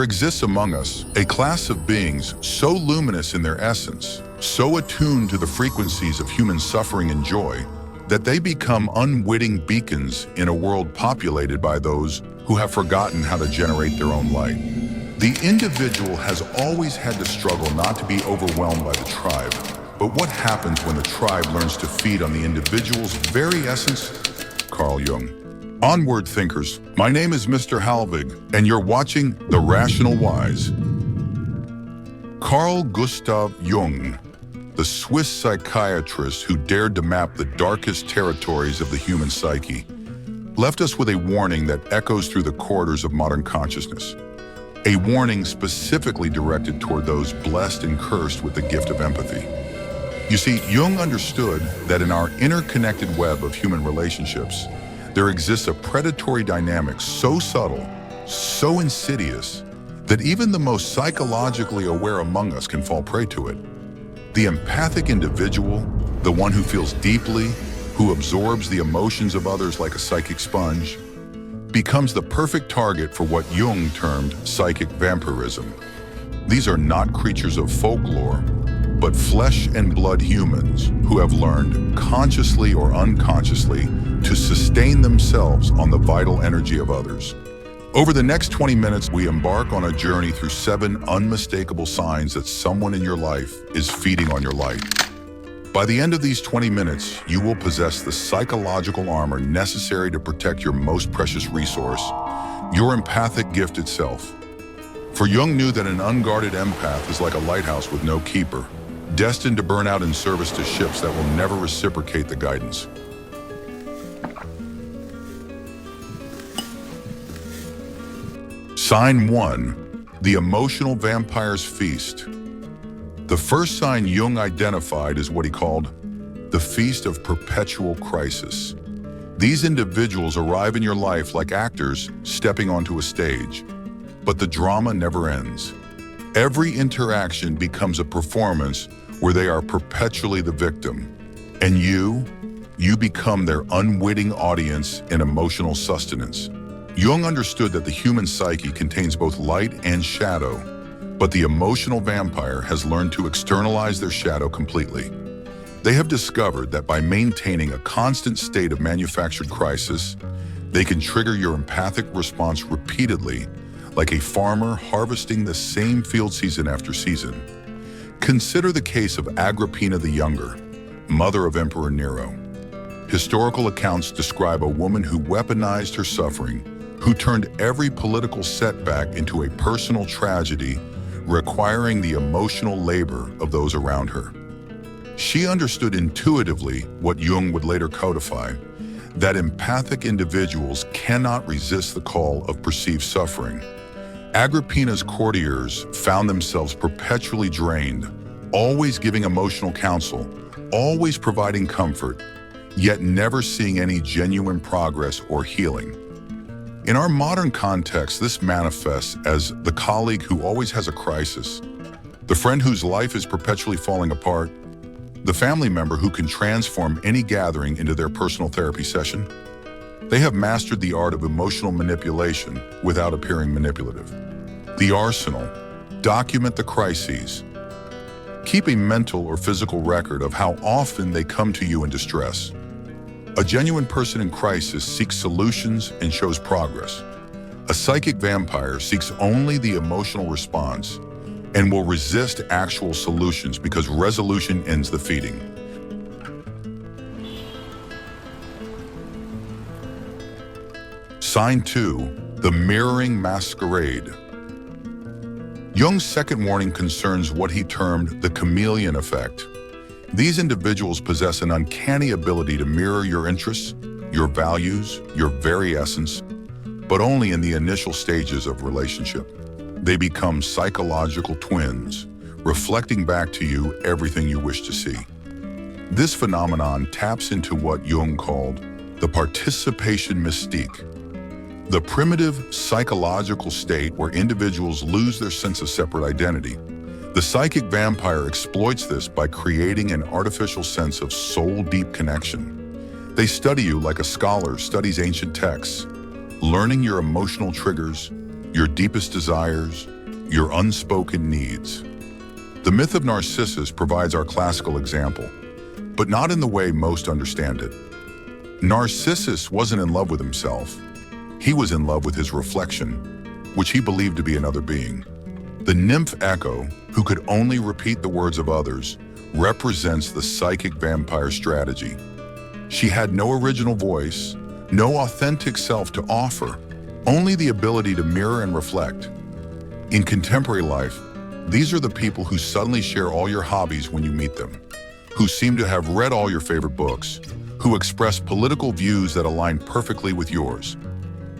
There exists among us a class of beings so luminous in their essence, so attuned to the frequencies of human suffering and joy, that they become unwitting beacons in a world populated by those who have forgotten how to generate their own light. The individual has always had to struggle not to be overwhelmed by the tribe. But what happens when the tribe learns to feed on the individual's very essence? Carl Jung. Onward thinkers, my name is Mister Halvig, and you're watching The Rational Wise. Carl Gustav Jung, the Swiss psychiatrist who dared to map the darkest territories of the human psyche, left us with a warning that echoes through the corridors of modern consciousness. A warning specifically directed toward those blessed and cursed with the gift of empathy. You see, Jung understood that in our interconnected web of human relationships, there exists a predatory dynamic so subtle, so insidious, that even the most psychologically aware among us can fall prey to it. The empathic individual, the one who feels deeply, who absorbs the emotions of others like a psychic sponge, becomes the perfect target for what Jung termed psychic vampirism. These are not creatures of folklore, but flesh and blood humans who have learned, consciously or unconsciously, to sustain themselves on the vital energy of others. Over the next 20 minutes, we embark on a journey through 7 unmistakable signs that someone in your life is feeding on your light. By the end of these 20 minutes, you will possess the psychological armor necessary to protect your most precious resource, your empathic gift itself. For Jung knew that an unguarded empath is like a lighthouse with no keeper, destined to burn out in service to ships that will never reciprocate the guidance. Sign 1, the emotional vampire's feast. The first sign Jung identified is what he called the feast of perpetual crisis. These individuals arrive in your life like actors stepping onto a stage, but the drama never ends. Every interaction becomes a performance where they are perpetually the victim, and you become their unwitting audience and emotional sustenance. Jung understood that the human psyche contains both light and shadow, but the emotional vampire has learned to externalize their shadow completely. They have discovered that by maintaining a constant state of manufactured crisis, they can trigger your empathic response repeatedly, like a farmer harvesting the same field season after season. Consider the case of Agrippina the Younger, mother of Emperor Nero. Historical accounts describe a woman who weaponized her suffering, who turned every political setback into a personal tragedy, requiring the emotional labor of those around her. She understood intuitively what Jung would later codify, that empathic individuals cannot resist the call of perceived suffering. Agrippina's courtiers found themselves perpetually drained, always giving emotional counsel, always providing comfort, yet never seeing any genuine progress or healing. In our modern context, this manifests as the colleague who always has a crisis, the friend whose life is perpetually falling apart, the family member who can transform any gathering into their personal therapy session. They have mastered the art of emotional manipulation without appearing manipulative. The arsenal: document the crises. Keep a mental or physical record of how often they come to you in distress. A genuine person in crisis seeks solutions and shows progress. A psychic vampire seeks only the emotional response and will resist actual solutions because resolution ends the feeding. Sign 2, the mirroring masquerade. Jung's second warning concerns what he termed the chameleon effect. These individuals possess an uncanny ability to mirror your interests, your values, your very essence, but only in the initial stages of relationship. They become psychological twins, reflecting back to you everything you wish to see. This phenomenon taps into what Jung called the participation mystique, the primitive psychological state where individuals lose their sense of separate identity. The psychic vampire exploits this by creating an artificial sense of soul-deep connection. They study you like a scholar studies ancient texts, learning your emotional triggers, your deepest desires, your unspoken needs. The myth of Narcissus provides our classical example, but not in the way most understand it. Narcissus wasn't in love with himself. He was in love with his reflection, which he believed to be another being. The nymph Echo, who could only repeat the words of others, represents the psychic vampire strategy. She had no original voice, no authentic self to offer, only the ability to mirror and reflect. In contemporary life, these are the people who suddenly share all your hobbies when you meet them, who seem to have read all your favorite books, who express political views that align perfectly with yours.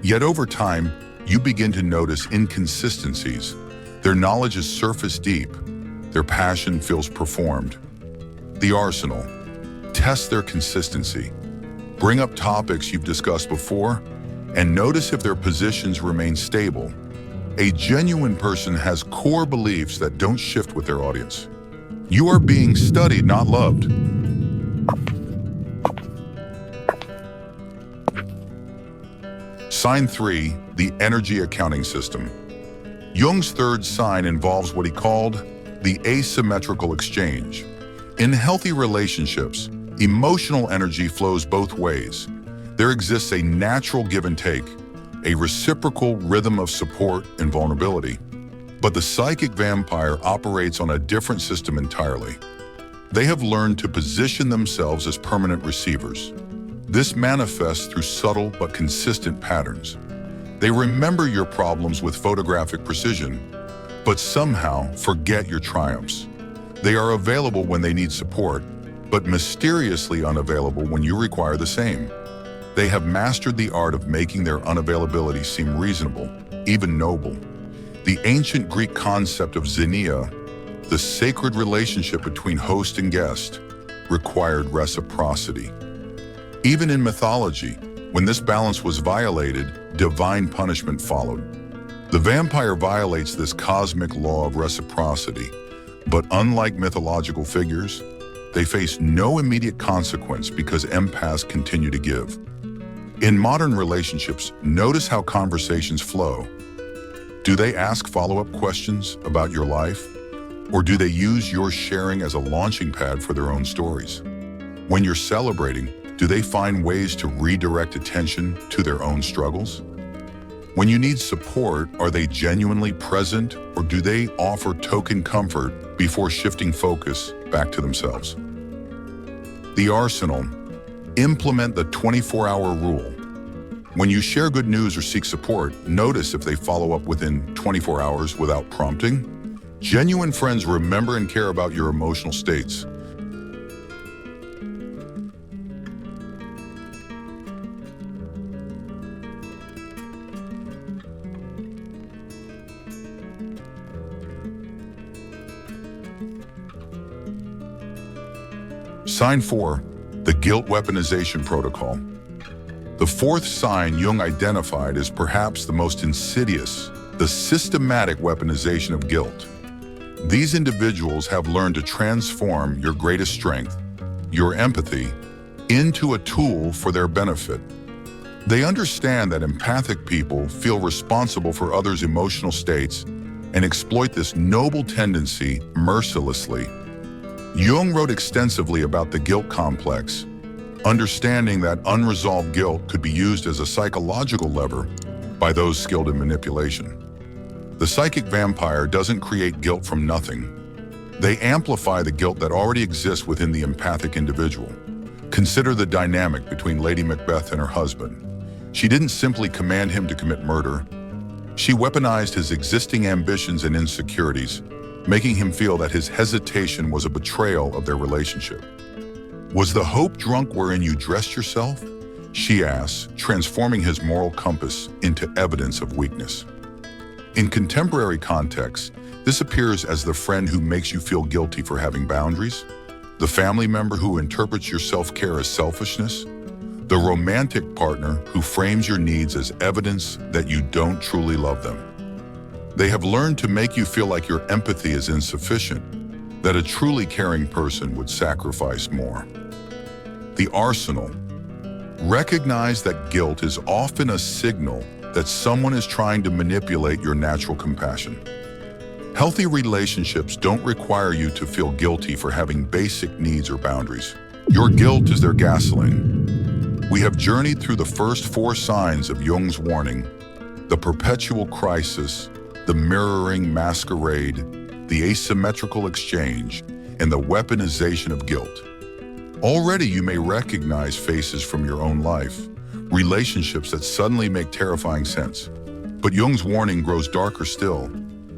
Yet over time, you begin to notice inconsistencies. Their knowledge is surface deep. Their passion feels performed. The arsenal. Test their consistency. Bring up topics you've discussed before, and notice if their positions remain stable. A genuine person has core beliefs that don't shift with their audience. You are being studied, not loved. Sign 3, the energy accounting system. Jung's third sign involves what he called the asymmetrical exchange. In healthy relationships, emotional energy flows both ways. There exists a natural give and take, a reciprocal rhythm of support and vulnerability. But the psychic vampire operates on a different system entirely. They have learned to position themselves as permanent receivers. This manifests through subtle but consistent patterns. They remember your problems with photographic precision, but somehow forget your triumphs. They are available when they need support, but mysteriously unavailable when you require the same. They have mastered the art of making their unavailability seem reasonable, even noble. The ancient Greek concept of xenia, the sacred relationship between host and guest, required reciprocity. Even in mythology, when this balance was violated, divine punishment followed. The vampire violates this cosmic law of reciprocity, but unlike mythological figures, they face no immediate consequence because empaths continue to give. In modern relationships, notice how conversations flow. Do they ask follow-up questions about your life? Or do they use your sharing as a launching pad for their own stories? When you're celebrating, do they find ways to redirect attention to their own struggles? When you need support, are they genuinely present, or do they offer token comfort before shifting focus back to themselves? The arsenal. Implement the 24-hour rule. When you share good news or seek support, notice if they follow up within 24 hours without prompting. Genuine friends remember and care about your emotional states. Sign 4, the guilt weaponization protocol. The fourth sign Jung identified as perhaps the most insidious, the systematic weaponization of guilt. These individuals have learned to transform your greatest strength, your empathy, into a tool for their benefit. They understand that empathic people feel responsible for others' emotional states and exploit this noble tendency mercilessly. Jung wrote extensively about the guilt complex, understanding that unresolved guilt could be used as a psychological lever by those skilled in manipulation. The psychic vampire doesn't create guilt from nothing. They amplify the guilt that already exists within the empathic individual. Consider the dynamic between Lady Macbeth and her husband. She didn't simply command him to commit murder. She weaponized his existing ambitions and insecurities, making him feel that his hesitation was a betrayal of their relationship. "Was the hope drunk wherein you dressed yourself?" she asks, transforming his moral compass into evidence of weakness. In contemporary contexts, this appears as the friend who makes you feel guilty for having boundaries, the family member who interprets your self-care as selfishness, the romantic partner who frames your needs as evidence that you don't truly love them. They have learned to make you feel like your empathy is insufficient, that a truly caring person would sacrifice more. The arsenal. Recognize that guilt is often a signal that someone is trying to manipulate your natural compassion. Healthy relationships don't require you to feel guilty for having basic needs or boundaries. Your guilt is their gasoline. We have journeyed through the first 4 signs of Jung's warning: the perpetual crisis, the mirroring masquerade, the asymmetrical exchange, and the weaponization of guilt. Already you may recognize faces from your own life, relationships that suddenly make terrifying sense. But Jung's warning grows darker still.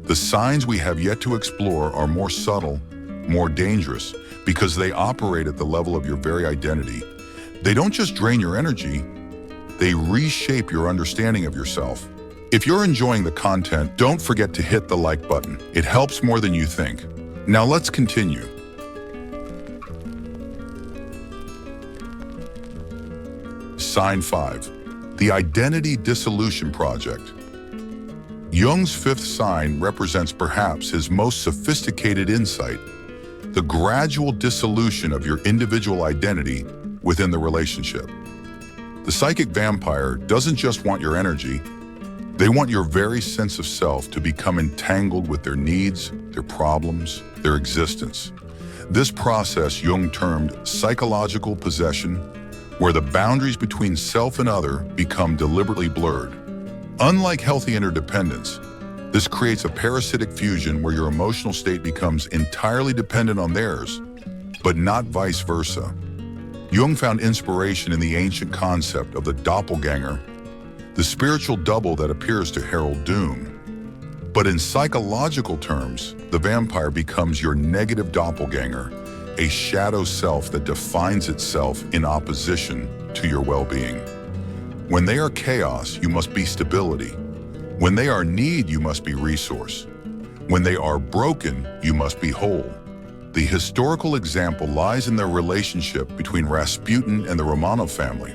The signs we have yet to explore are more subtle, more dangerous, because they operate at the level of your very identity. They don't just drain your energy, they reshape your understanding of yourself. If you're enjoying the content, don't forget to hit the like button. It helps more than you think. Now let's continue. Sign 5, the Identity Dissolution Project. Jung's 5th sign represents perhaps his most sophisticated insight: the gradual dissolution of your individual identity within the relationship. The psychic vampire doesn't just want your energy, they want your very sense of self to become entangled with their needs, their problems, their existence. This process Jung termed psychological possession, where the boundaries between self and other become deliberately blurred. Unlike healthy interdependence, this creates a parasitic fusion where your emotional state becomes entirely dependent on theirs, but not vice versa. Jung found inspiration in the ancient concept of the doppelganger, the spiritual double that appears to herald doom. But in psychological terms, the vampire becomes your negative doppelganger, a shadow self that defines itself in opposition to your well-being. When they are chaos, you must be stability. When they are need, you must be resource. When they are broken, you must be whole. The historical example lies in their relationship between Rasputin and the Romanov family.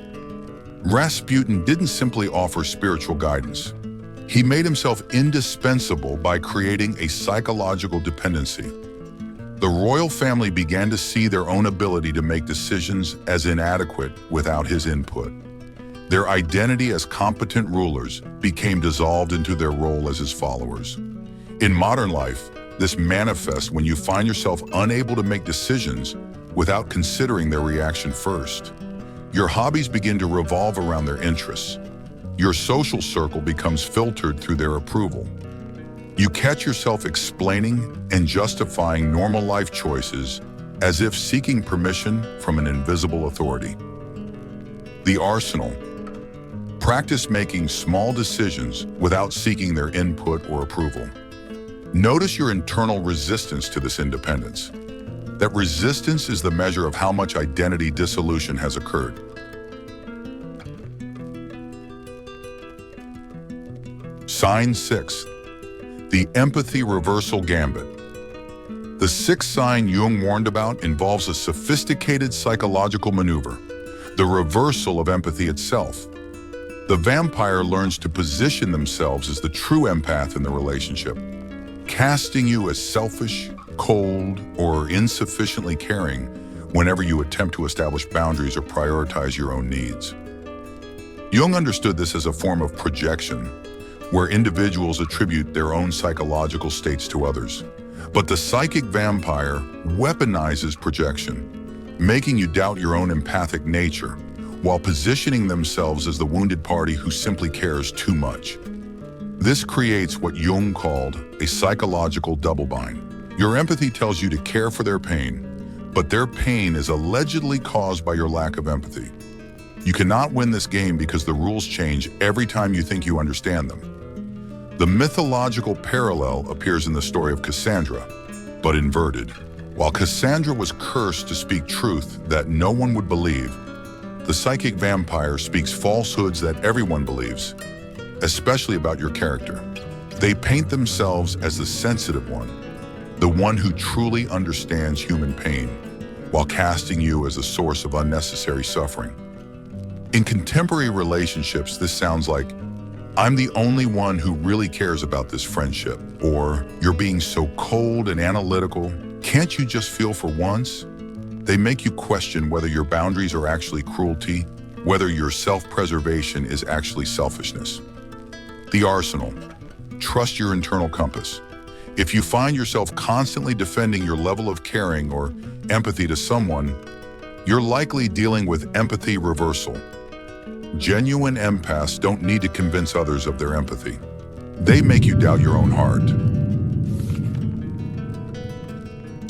Rasputin didn't simply offer spiritual guidance. He made himself indispensable by creating a psychological dependency. The royal family began to see their own ability to make decisions as inadequate without his input. Their identity as competent rulers became dissolved into their role as his followers. In modern life, this manifests when you find yourself unable to make decisions without considering their reaction first. Your hobbies begin to revolve around their interests. Your social circle becomes filtered through their approval. You catch yourself explaining and justifying normal life choices as if seeking permission from an invisible authority. The arsenal. Practice making small decisions without seeking their input or approval. Notice your internal resistance to this independence. That resistance is the measure of how much identity dissolution has occurred. Sign 6, the empathy reversal gambit. The 6th sign Jung warned about involves a sophisticated psychological maneuver, the reversal of empathy itself. The vampire learns to position themselves as the true empath in the relationship, casting you as selfish, cold, or insufficiently caring whenever you attempt to establish boundaries or prioritize your own needs. Jung understood this as a form of projection, where individuals attribute their own psychological states to others. But the psychic vampire weaponizes projection, making you doubt your own empathic nature, while positioning themselves as the wounded party who simply cares too much. This creates what Jung called a psychological double bind. Your empathy tells you to care for their pain, but their pain is allegedly caused by your lack of empathy. You cannot win this game because the rules change every time you think you understand them. The mythological parallel appears in the story of Cassandra, but inverted. While Cassandra was cursed to speak truth that no one would believe, the psychic vampire speaks falsehoods that everyone believes, especially about your character. They paint themselves as the sensitive one, the one who truly understands human pain, while casting you as a source of unnecessary suffering. In contemporary relationships, this sounds like, "I'm the only one who really cares about this friendship," or "You're being so cold and analytical, can't you just feel for once?" They make you question whether your boundaries are actually cruelty, whether your self-preservation is actually selfishness. The arsenal. Trust your internal compass. If you find yourself constantly defending your level of caring or empathy to someone, you're likely dealing with empathy reversal. Genuine empaths don't need to convince others of their empathy. They make you doubt your own heart.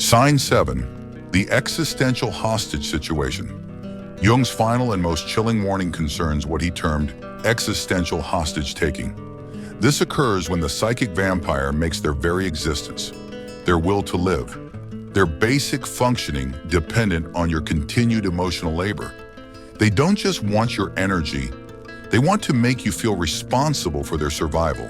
Sign 7. The existential hostage situation. Jung's final and most chilling warning concerns what he termed existential hostage-taking. This occurs when the psychic vampire makes their very existence, their will to live, their basic functioning dependent on your continued emotional labor. They don't just want your energy, they want to make you feel responsible for their survival.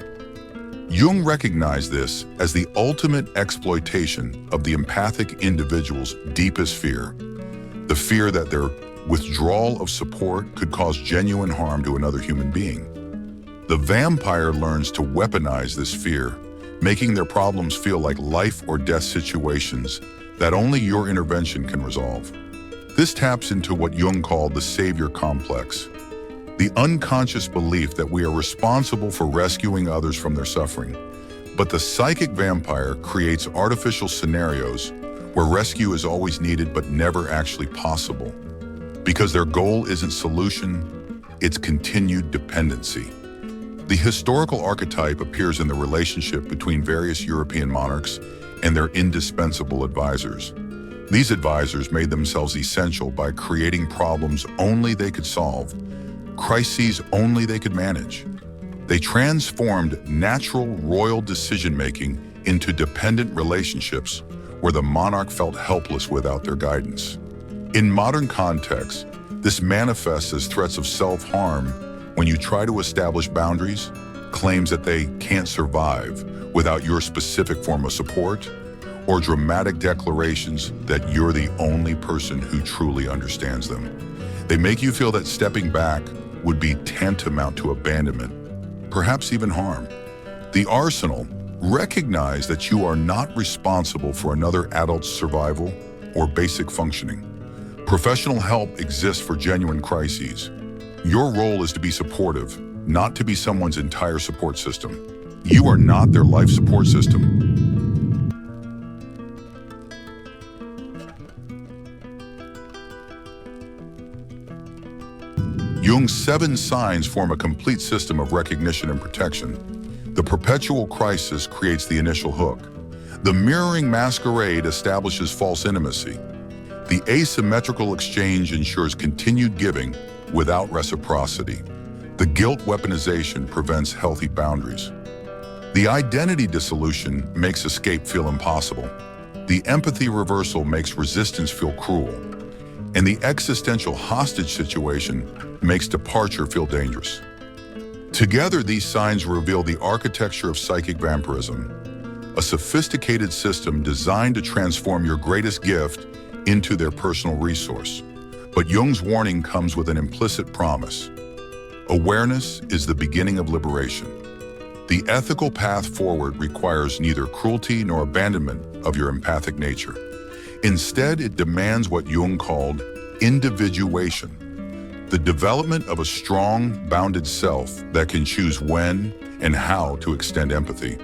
Jung recognized this as the ultimate exploitation of the empathic individual's deepest fear, the fear that their withdrawal of support could cause genuine harm to another human being. The vampire learns to weaponize this fear, making their problems feel like life or death situations that only your intervention can resolve. This taps into what Jung called the savior complex, the unconscious belief that we are responsible for rescuing others from their suffering. But the psychic vampire creates artificial scenarios where rescue is always needed but never actually possible, because their goal isn't solution, it's continued dependency. The historical archetype appears in the relationship between various European monarchs and their indispensable advisors. These advisors made themselves essential by creating problems only they could solve, crises only they could manage. They transformed natural royal decision-making into dependent relationships where the monarch felt helpless without their guidance. In modern contexts, this manifests as threats of self-harm when you try to establish boundaries, claims that they can't survive without your specific form of support, or dramatic declarations that you're the only person who truly understands them. They make you feel that stepping back would be tantamount to abandonment, perhaps even harm. The arsenal. Recognize that you are not responsible for another adult's survival or basic functioning. Professional help exists for genuine crises. Your role is to be supportive, not to be someone's entire support system. You are not their life support system. Jung's 7 signs form a complete system of recognition and protection. The perpetual crisis creates the initial hook. The mirroring masquerade establishes false intimacy. The asymmetrical exchange ensures continued giving without reciprocity. The guilt weaponization prevents healthy boundaries. The identity dissolution makes escape feel impossible. The empathy reversal makes resistance feel cruel. And the existential hostage situation makes departure feel dangerous. Together, these signs reveal the architecture of psychic vampirism, a sophisticated system designed to transform your greatest gift into their personal resource. But Jung's warning comes with an implicit promise. Awareness is the beginning of liberation. The ethical path forward requires neither cruelty nor abandonment of your empathic nature. Instead, it demands what Jung called individuation, the development of a strong, bounded self that can choose when and how to extend empathy.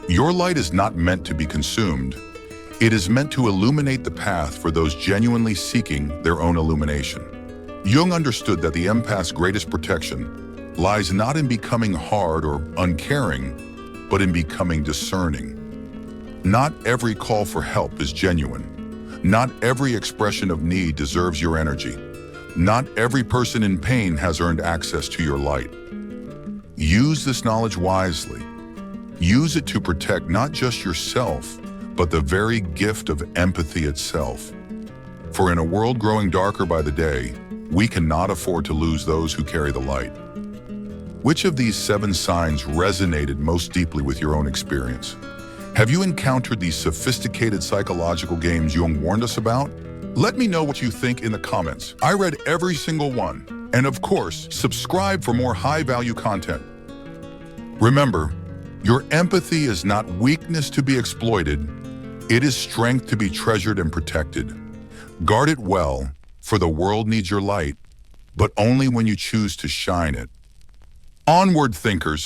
Your light is not meant to be consumed. It is meant to illuminate the path for those genuinely seeking their own illumination. Jung understood that the empath's greatest protection lies not in becoming hard or uncaring, but in becoming discerning. Not every call for help is genuine. Not every expression of need deserves your energy. Not every person in pain has earned access to your light. Use this knowledge wisely. Use it to protect not just yourself, but the very gift of empathy itself. For in a world growing darker by the day, we cannot afford to lose those who carry the light. Which of these 7 signs resonated most deeply with your own experience? Have you encountered these sophisticated psychological games Jung warned us about? Let me know what you think in the comments. I read every single one. And of course, subscribe for more high-value content. Remember, your empathy is not weakness to be exploited. It is strength to be treasured and protected. Guard it well, for the world needs your light, but only when you choose to shine it. Onward, thinkers!